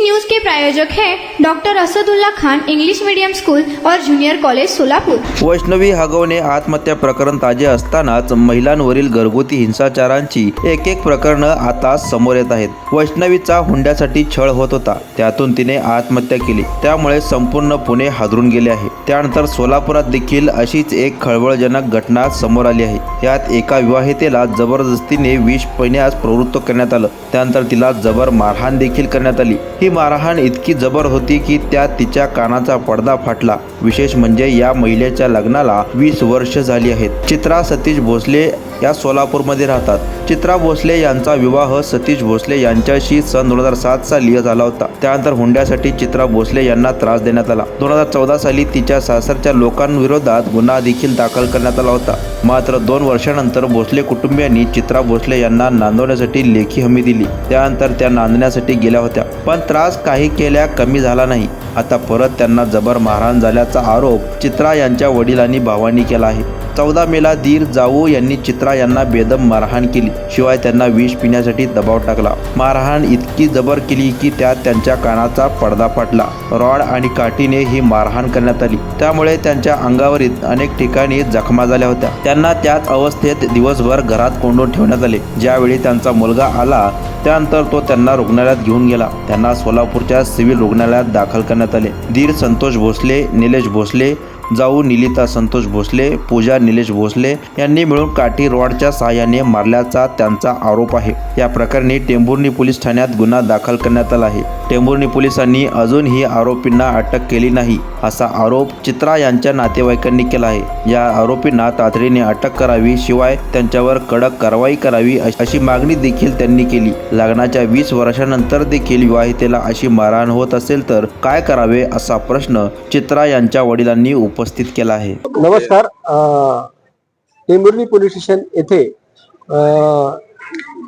News के प्रायोजक हैं doctor Asadullah Khan English medium school और जूनियर कॉलेज सोलापुर। वैष्णवी हगवणे आत्महत्या प्रकरण ताजे असतानाच महिलांवरील घरगुती हिंसाचारांची एक प्रकरणं आता समोर येत आहेत। वैष्णवीचा हुंड्यासाठी छळ होत होता, त्यातून तिने आत्महत्या केली, त्यामुळे संपूर्ण पुणे हादरून गेले आहे। त्यानंतर सोलापुरात देखील अशीच एक खळबळजनक घटना समोर आली आहे। यात एका विवाहितेला जबरदस्तीने विष पिण्यास प्रवृत्त करण्यात आलं, त्यानंतर तिला जबर मारहाण देखील करण्यात आली। ही मारहाण इतकी जबर होती की त्यात तिच्या कानाचा पडदा फाटला। विशेष म्हणजे या महिलेच्या लग्नाला 20 वर्ष झाली आहेत। चित्रा सतीश भोसले या सोलापूरमध्ये राहतात। चित्रा भोसले यांचा विवाह सतीश भोसले यांच्याशी सन 2007 साली झाला होता। त्यानंतर हुंड्यासाठी चित्रा भोसले यांना त्रास देण्यात आला। 2014 साली तिच्या सासरच्या लोकांविरोधात गुन्हा देखील दाखल करण्यात आला होता। मात्र 2 वर्षानंतर भोसले कुटुंबियांनी चित्रा भोसले यांना नांदवण्यासाठी लेखी हमी दिली। त्यानंतर त्या नांदण्यासाठी गेल्या होत्या, पण त्रास काही केल्या कमी झाला नाही। आता परत त्यांना जबर मारहाण झाल्याचा आरोप चित्रा यांच्या वडिलांनी भावांनी केला आहे। 14 मेला दीर जाऊ यांनी चित्रा यांना बेदम मारहाण केली, शिवाय त्यांना विष पिण्यासाठी दबाव टाकला। मारहाण इतकी जबर केली की त्यात त्यांच्या कानाचा पडदा फाटला। रॉड आणि काठीने ही मारहाण करण्यात आली, त्यामुळे त्यांच्या अंगावरील अनेक ठिकाणी जखमा झाल्या होत्या। त्यांना त्याच अवस्थेत दिवसभर घरात कोंडून ठेवण्यात आले। ज्यावेळी त्यांचा मुलगा आला त्यानंतर तो त्यांना रुग्णालयात घेऊन गेला। त्यांना सोलापूरच्या सिव्हिल रुग्णालयात दाखल करण्यात आले। दीर संतोष भोसले, निलेश भोसले, जाऊ निलिता संतोष भोसले, पूजा निलेश भोसले यांनी मिळून काठी रॉडच्या सहाय्याने मारल्याचा त्यांचा आरोप आहे। या प्रकरणी टेंभुर्णी पोलीस ठाण्यात गुन्हा दाखल करण्यात आला आहे। टेंभुर्णी पोलिसांनी अजूनही आरोपींना अटक केली नाही, असा आरोप चित्रा यांच्या नातेवाईकांनी केला आहे। या आरोपींना तातडीने अटक करावी, शिवाय त्यांच्यावर कडक कारवाई करावी अशी मागणी देखील त्यांनी केली। लग्नाच्या 20 वर्षानंतर देखील विवाहितेला अशी मारहाण होत असेल तर काय करावे, असा प्रश्न चित्रा यांच्या वडिलांनी उपस्थित केला आहे। नमस्कार, टेंभुर्णी पोलीस स्टेशन येथे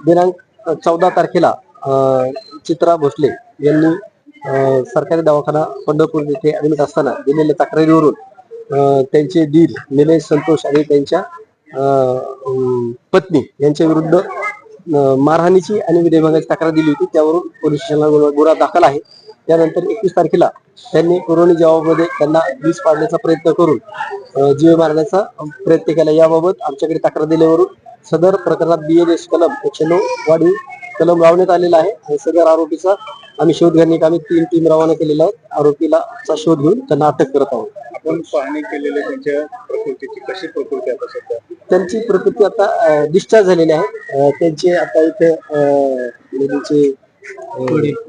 दिनांक 14 तारखेला चित्रा भोसले यांनी सरकारी दवाखाना पंढरपूर येथे ऍडमिट असताना दिलेल्या तक्रारीवरून त्यांचे दीर निलेश संतोष आणि त्यांच्या पत्नी यांच्या विरुद्ध मारहाणीची आणि विनयभंगाची तक्रार दिली होती। त्यावरून पोलीस स्टेशनला गुन्हा दाखल आहे। त्यानंतर 21 तारखेला त्यांनी पुरवणी जबाबामध्ये त्यांना विष पाडण्याचा प्रयत्न करून जीव मारण्याचा प्रयत्न केला। याबाबत आमच्याकडे तक्रार दिल्यावरून सदर प्रकरणात BNS कलम 109 वाढीव कलम लावण्यात आलेला आहे आणि सदर आरोपीचा आम्ही शोध घेण्यासाठी आम्ही 3 टीम रवाना केलेला आहे। आरोपीला शोध घेऊन त्यांना अटक करत आहोत। आपण पाहणी केलेल्या त्यांच्या प्रकृतीची कशी प्रकृती आता सध्या? त्यांची प्रकृती आता डिस्चार्ज झालेली आहे। त्यांचे आता इथे त्यांचे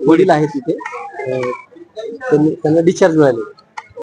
वडील आहेत तिथे, त्यांना डिस्चार्ज मिळाले।